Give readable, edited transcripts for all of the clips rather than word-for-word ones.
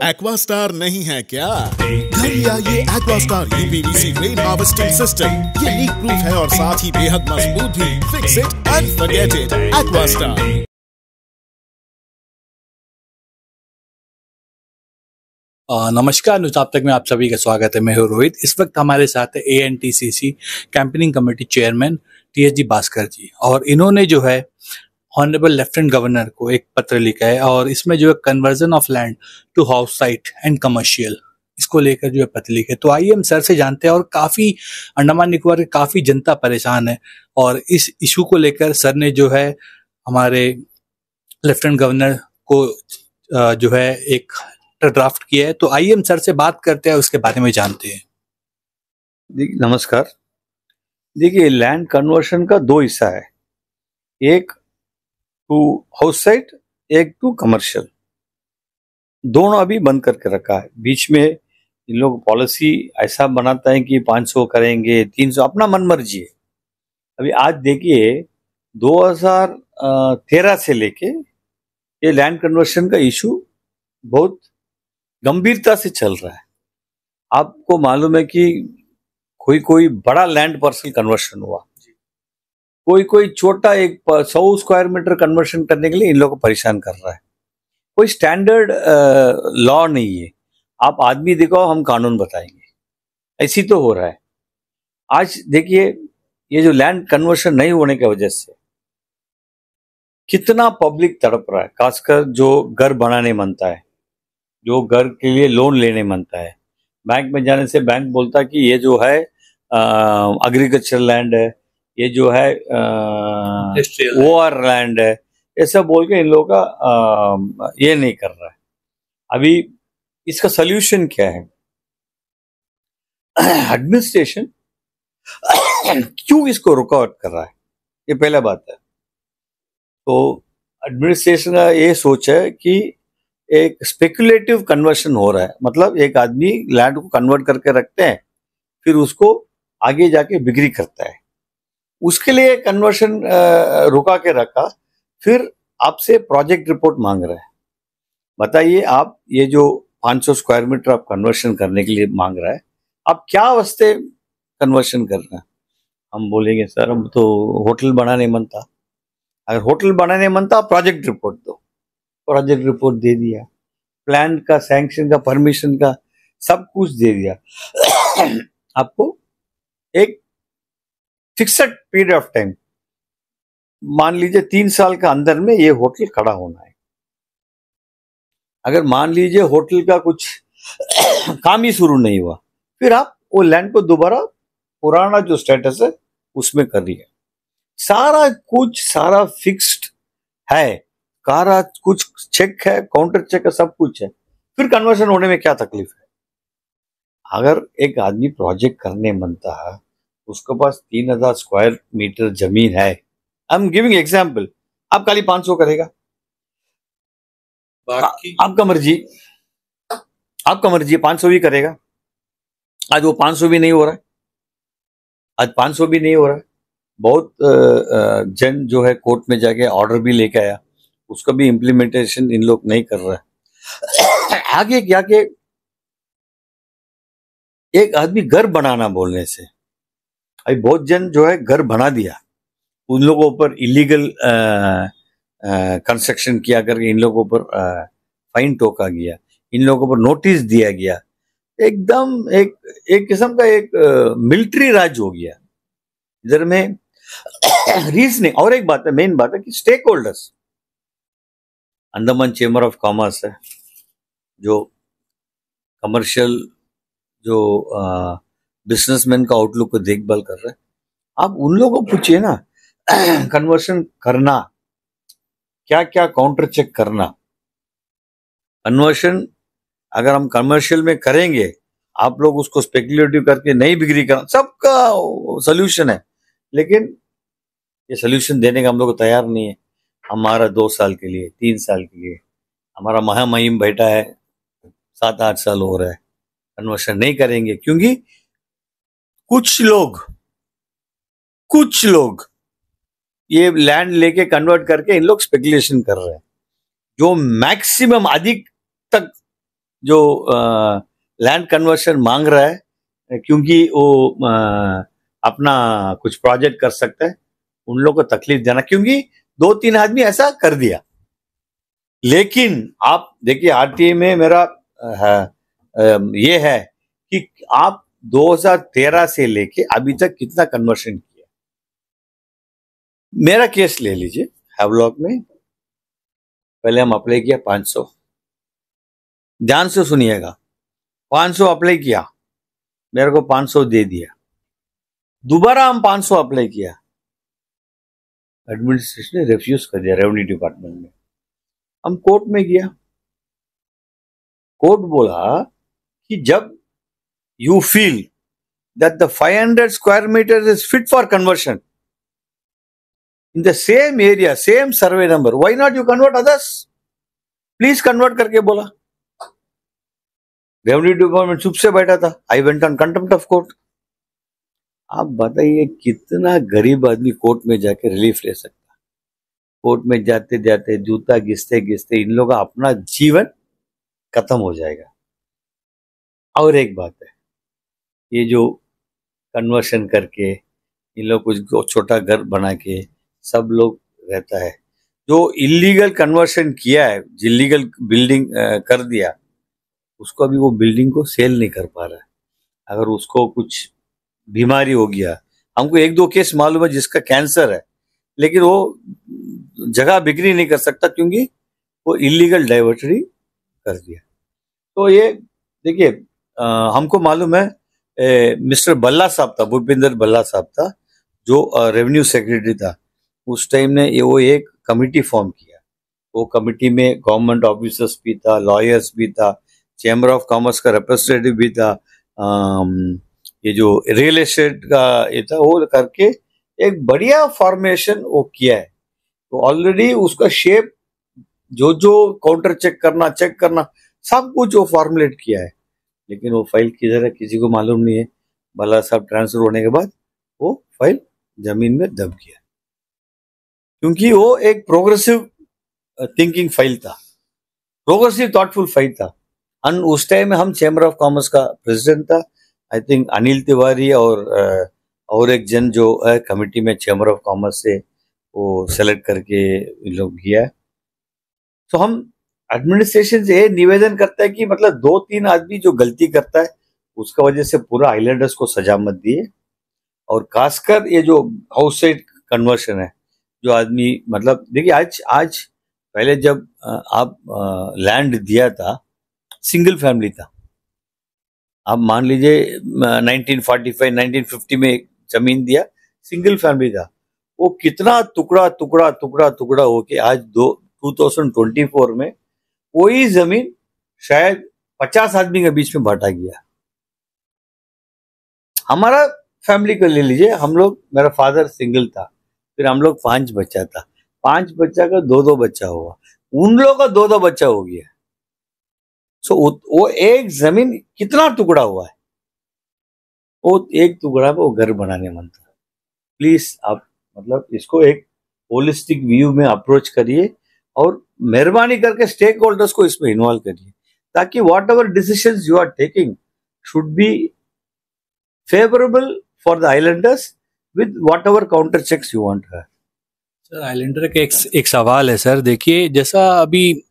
Aquastar नहीं है क्या? घर लिया ये Aquastar UPVC rain harvesting system. ये लीक प्रूफ है और साथ ही बेहद मजबूत भी। Fix it and forget it. Aquastar. नमस्कार, न्यूज आप तक में आप सभी का स्वागत है। मैं हूं रोहित। इस वक्त हमारे साथ है ANTCC campaigning committee chairman TSG Bhaskar ji, और इन्होंने जो है ऑनरेबल लेफ्टिनेंट गवर्नर को एक पत्र लिखा है, और इसमें जो है conversion of land to house site and commercial, इसको लेकर जो है पत्र लिखे। तो आइए हम सर से जानते हैं। और काफी अंडमान निकोबार की काफी जनता परेशान है, और इस इशू को लेकर सर ने जो है हमारे लेफ्टिनेंट गवर्नर को जो है एक ड्राफ्ट किया है। तो आइए हम सर से बात करते हैं, उसके बारे में जानते हैं। नमस्कार। देखिए, लैंड कन्वर्शन का दो हिस्सा है, एक टू हाउस साइट, एक टू कमर्शियल। दोनों अभी बंद करके रखा है। बीच में इन लोग पॉलिसी ऐसा बनाता है कि 500 करेंगे, 300, अपना मन मर्जी है। अभी आज देखिए 2013 से लेके ये लैंड कन्वर्शन का इशू बहुत गंभीरता से चल रहा है। आपको मालूम है कि कोई बड़ा लैंड पार्सल कन्वर्शन हुआ, कोई छोटा एक 100 स्क्वायर मीटर कन्वर्शन करने के लिए इन लोगों को परेशान कर रहा है। कोई स्टैंडर्ड लॉ नहीं है। आप आदमी देखो, हम कानून बताएंगे, ऐसी तो हो रहा है। आज देखिए, ये जो लैंड कन्वर्शन नहीं होने की वजह से कितना पब्लिक तड़प रहा है, खासकर जो घर बनाने मनता है, जो घर के लिए लोन लेने मनता है। बैंक में जाने से बैंक बोलता है कि ये जो है एग्रीकल्चर लैंड है, ये जो है ओआर लैंड है, ऐसा बोल के इन लोगों का ये नहीं कर रहा है। अभी इसका सल्यूशन क्या है? एडमिनिस्ट्रेशन क्यों इसको रुकावट कर रहा है, ये पहला बात है। तो एडमिनिस्ट्रेशन का ये सोच है कि एक स्पेकुलेटिव कन्वर्शन हो रहा है, मतलब एक आदमी लैंड को कन्वर्ट करके रखते हैं, फिर उसको आगे जाके बिक्री करता है। उसके लिए कन्वर्शन रुका के रखा, फिर आपसे प्रोजेक्ट रिपोर्ट मांग रहा है। बताइए, आप ये जो 500 स्क्वायर मीटर आप कन्वर्शन करने के लिए मांग रहा है, आप क्या वास्ते कन्वर्शन करना? हम बोलेंगे सर हम तो होटल बनाने मन था। अगर होटल बनाने मन था, प्रोजेक्ट रिपोर्ट दो। प्रोजेक्ट रिपोर्ट दे दिया, प्लान का, सैंक्शन का, परमिशन का, सब कुछ दे दिया। आपको एक फिक्स्ड पीरियड ऑफ टाइम, मान लीजिए 3 साल का अंदर में ये होटल खड़ा होना है। अगर मान लीजिए होटल का कुछ काम ही शुरू नहीं हुआ, फिर आप वो लैंड को दोबारा पुराना जो स्टेटस है उसमें करिए। सारा फिक्स्ड है, सारा कुछ चेक है, काउंटर चेक है, सब कुछ है। फिर कन्वर्शन होने में क्या तकलीफ है? अगर एक आदमी प्रोजेक्ट करने मनता है, उसके पास 3000 स्क्वायर मीटर जमीन है, आई एम गिविंग एग्जाम्पल, आप खाली 500 करेगा, आपका मर्जी 500 भी करेगा। आज वो 500 भी नहीं हो रहा है, आज 500 भी नहीं हो रहा है। बहुत जन जो है कोर्ट में जाके ऑर्डर भी लेके आया, उसका भी इम्प्लीमेंटेशन इन लोग नहीं कर रहा है। आगे क्या के एक आदमी घर बनाना बोलने से, अभी बहुत जन जो है घर बना दिया, उन लोगों पर इलीगल कंस्ट्रक्शन किया करके इन लोगों पर फाइन ठोका गया, इन लोगों पर नोटिस दिया गया। एकदम एक किस्म का एक मिलिट्री राज हो गया इधर में। रीजनिंग, और एक बात है, मेन बात है कि stakeholders, Andaman chamber of commerce है, जो कमर्शियल जो बिजनेसमैन का आउटलुक को देखभाल कर रहे हैं, आप उन लोगों को पूछिए ना, कन्वर्शन करना क्या क्या काउंटर चेक करना। कन्वर्शन अगर हम कमर्शियल में करेंगे, आप लोग उसको स्पेकुलेटिव करके नहीं बिक्री करना, सबका सोल्यूशन है, लेकिन ये सोल्यूशन देने का हम लोग तैयार नहीं है। हमारा 2 साल के लिए, 3 साल के लिए हमारा महामहिम बैठा है, 7-8 साल हो रहा है, कन्वर्शन नहीं करेंगे, क्योंकि कुछ लोग ये लैंड लेके कन्वर्ट करके इन लोग स्पेकुलेशन कर रहे हैं। जो मैक्सिमम अधिक तक जो लैंड कन्वर्शन मांग रहा है क्योंकि वो अपना कुछ प्रोजेक्ट कर सकता है, उन लोगों को तकलीफ देना, क्योंकि 2-3 आदमी ऐसा कर दिया। लेकिन आप देखिए आरटीए में मेरा ये है कि आप 2013 से लेके अभी तक कितना कन्वर्शन किया। मेरा केस ले लीजिए, हैवलॉक में पहले हम अप्लाई किया 500, ध्यान से सुनिएगा, 500 अप्लाई किया, मेरे को 500 दे दिया। दोबारा हम 500 अप्लाई किया, एडमिनिस्ट्रेशन ने रिफ्यूज कर दिया रेवेन्यू डिपार्टमेंट में। हम कोर्ट में गया, कोर्ट बोला कि जब you feel that the 500 square meters is fit for conversion in the same area, same survey number, why not you convert others? Please convert करके बोला। रेवेन्यू डिपार्टमेंट चुप से बैठा था। I went on contempt of court। आप बताइए कितना गरीब आदमी कोर्ट में जाके रिलीफ ले सकता। कोर्ट में जाते जाते जूता घिसते घिसते इन लोगों का अपना जीवन खत्म हो जाएगा। और एक बात है, ये जो कन्वर्शन करके इन लोग कुछ छोटा घर बना के सब लोग रहता है, जो इलीगल कन्वर्शन किया है, इलीगल बिल्डिंग कर दिया, उसको अभी वो बिल्डिंग को सेल नहीं कर पा रहा है। अगर उसको कुछ बीमारी हो गया, हमको 1-2 केस मालूम है जिसका कैंसर है, लेकिन वो जगह बिक्री नहीं कर सकता क्योंकि वो इलीगल डाइवर्टरी कर दिया। तो ये देखिए हमको मालूम है मिस्टर बल्ला साहब था, भूपिंदर बल्ला साहब था, जो रेवेन्यू सेक्रेटरी था उस टाइम ने वो एक कमिटी फॉर्म किया। वो कमिटी में गवर्नमेंट ऑफिसर्स भी था, लॉयर्स भी था, चैम्बर ऑफ कॉमर्स का रिप्रेजेंटेटिव भी था, ये जो रियल एस्टेट का ये था, वो करके एक बढ़िया फॉर्मेशन वो किया है। तो ऑलरेडी उसका शेप जो काउंटर चेक करना सब कुछ वो फॉर्मुलेट किया है, लेकिन वो फाइल किधर है किसी को मालूम नहीं है। भल्ला साहब ट्रांसफर होने के बाद वो फाइल जमीन में दब गया, क्योंकि वो एक प्रोग्रेसिव थिंकिंग फाइल था, प्रोग्रेसिव थॉटफुल फाइल था। उस टाइम में हम चैम्बर ऑफ कॉमर्स का प्रेसिडेंट था, आई थिंक अनिल तिवारी और एक जन जो है कमिटी में चैम्बर ऑफ कॉमर्स से वो सेलेक्ट करके लोग किया। तो हम एडमिनिस्ट्रेशन से ये निवेदन करता है कि मतलब 2-3 आदमी जो गलती करता है उसका वजह से पूरा आइलैंडर्स को सजा मत दिए। और खासकर ये जो हाउस साइड कन्वर्शन है, जो आदमी मतलब देखिए आज पहले जब आप लैंड दिया था सिंगल फैमिली था। आप मान लीजिए 1945 1950 में जमीन दिया, सिंगल फैमिली था। वो कितना टुकड़ा होके आज 2024 में वही जमीन शायद 50 आदमी के बीच में बांटा गया। हमारा फैमिली को ले लीजिए, हम लोग, मेरा फादर सिंगल था, फिर हम लोग 5 बच्चा था, 5 बच्चा का 2-2 बच्चा हुआ, उन लोगों का 2-2 बच्चा हो गया। सो वो एक जमीन कितना टुकड़ा हुआ है, वो एक टुकड़ा पे वो घर बनाने मन था। प्लीज आप मतलब इसको एक होलिस्टिक व्यू में अप्रोच करिए और मेहरबानी करके स्टेक होल्डर्स को इसमें इन्वॉल्व करिए, ताकि whatever decisions you are taking should be favourable for the islanders with whatever counter checks you want. Sir islander का एक सवाल है सर, देखिए जैसा अभी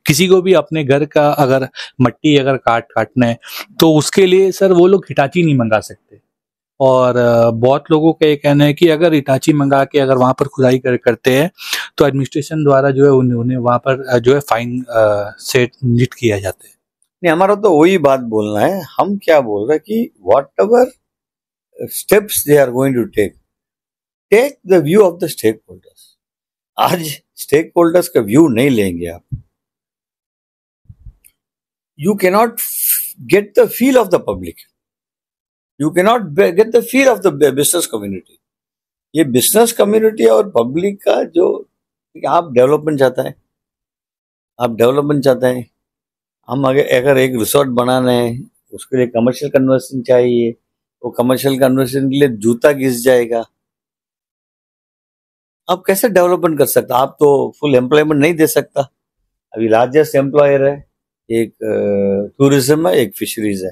किसी को भी अपने घर का अगर मट्टी अगर काटना है तो उसके लिए सर वो लोग हिटाची नहीं मंगा सकते, और बहुत लोगों का ये कहना है कि अगर हिटाची मंगा के अगर वहां पर खुदाई करते हैं तो एडमिनिस्ट्रेशन द्वारा जो है उन्हें वहां पर जो है फाइन से निट किया जाता है। नहीं, हमारा तो वही बात बोलना है। हम क्या बोल रहे हैं कि whatever steps they are going to take the view of the stakeholders. आज स्टेक होल्डर्स का व्यू नहीं लेंगे आप, you cannot get the feel of the public, you cannot get the feel of the business community। ये business community और public का जो आप डेवलपमेंट चाहते हैं, हम अगर एक रिसोर्ट बनाना है उसके लिए कमर्शियल कन्वर्सन चाहिए, वो कमर्शियल कन्वर्सन के लिए जूता घिस जाएगा। आप कैसे डेवलपमेंट कर सकता? आप तो फुल एम्प्लॉयमेंट नहीं दे सकता। अभी लार्जेस्ट एम्प्लॉयर है एक टूरिज्म है, एक फिशरीज है।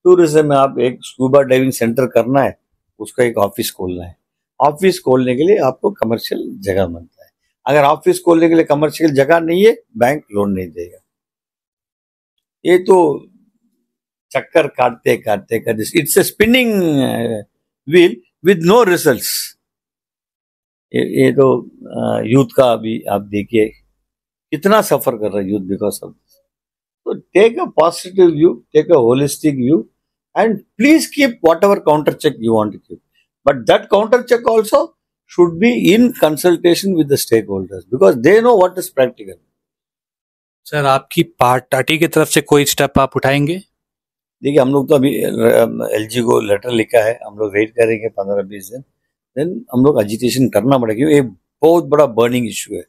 टूरिज्म में आप एक स्कूबा डाइविंग सेंटर करना है, उसका एक ऑफिस खोलना है। ऑफिस खोलने के लिए आपको कमर्शियल जगह बनता है। अगर ऑफिस खोलने के लिए कमर्शियल जगह नहीं है, बैंक लोन नहीं देगा। ये तो चक्कर काटते काटते काटते it's a spinning wheel with no results. ये तो यूथ का अभी आप देखिए कितना सफर कर रहा है यूथ बिकॉज ऑफ दिस। तो take a positive view, take a holistic view, and please keep whatever counter check you want to keep, but that counter check also should be in consultation with the stakeholders because they know what is practical. Sir, आपकी party की तरफ से कोई step आप उठाएंगे? देखिए, हम लोग तो अभी एलजी को लेटर लिखा है, हम लोग वेट करेंगे 15-20 दिन, देन हम लोग एजिटेशन करना पड़ेगा क्योंकि ये बहुत बड़ा बर्निंग इश्यू है,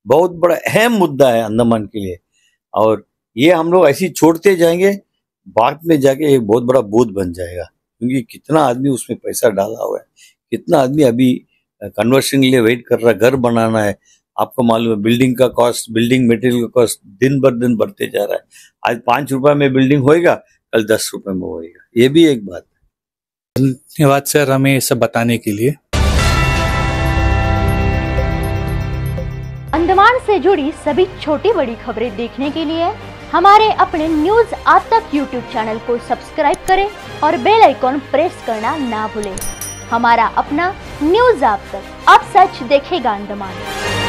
बहुत बड़ा अहम मुद्दा है अंडमान के लिए। और ये हम लोग ऐसे ही छोड़ते जाएंगे, बाद में जाके एक बहुत बड़ा बोझ बन जाएगा क्योंकि कितना आदमी उसमें पैसा डाला हुआ है, कितना आदमी अभी कन्वर्शन के लिए वेट कर रहा है, घर बनाना है। आपको मालूम है बिल्डिंग का कॉस्ट, बिल्डिंग मटेरियल का कॉस्ट दिन बर दिन बढ़ते जा रहा है। आज 5 रुपए में बिल्डिंग होएगा, कल 10 रुपए में होएगा। ये भी एक बात है। धन्यवाद सर हमें ये सब बताने के लिए। अंडमान से जुड़ी सभी छोटी बड़ी खबरें देखने के लिए हमारे अपने न्यूज आज तक यूट्यूब चैनल को सब्सक्राइब करें और बेल आइकॉन प्रेस करना ना भूलें। हमारा अपना न्यूज आज तक, अब सच देखेगा अंडमान।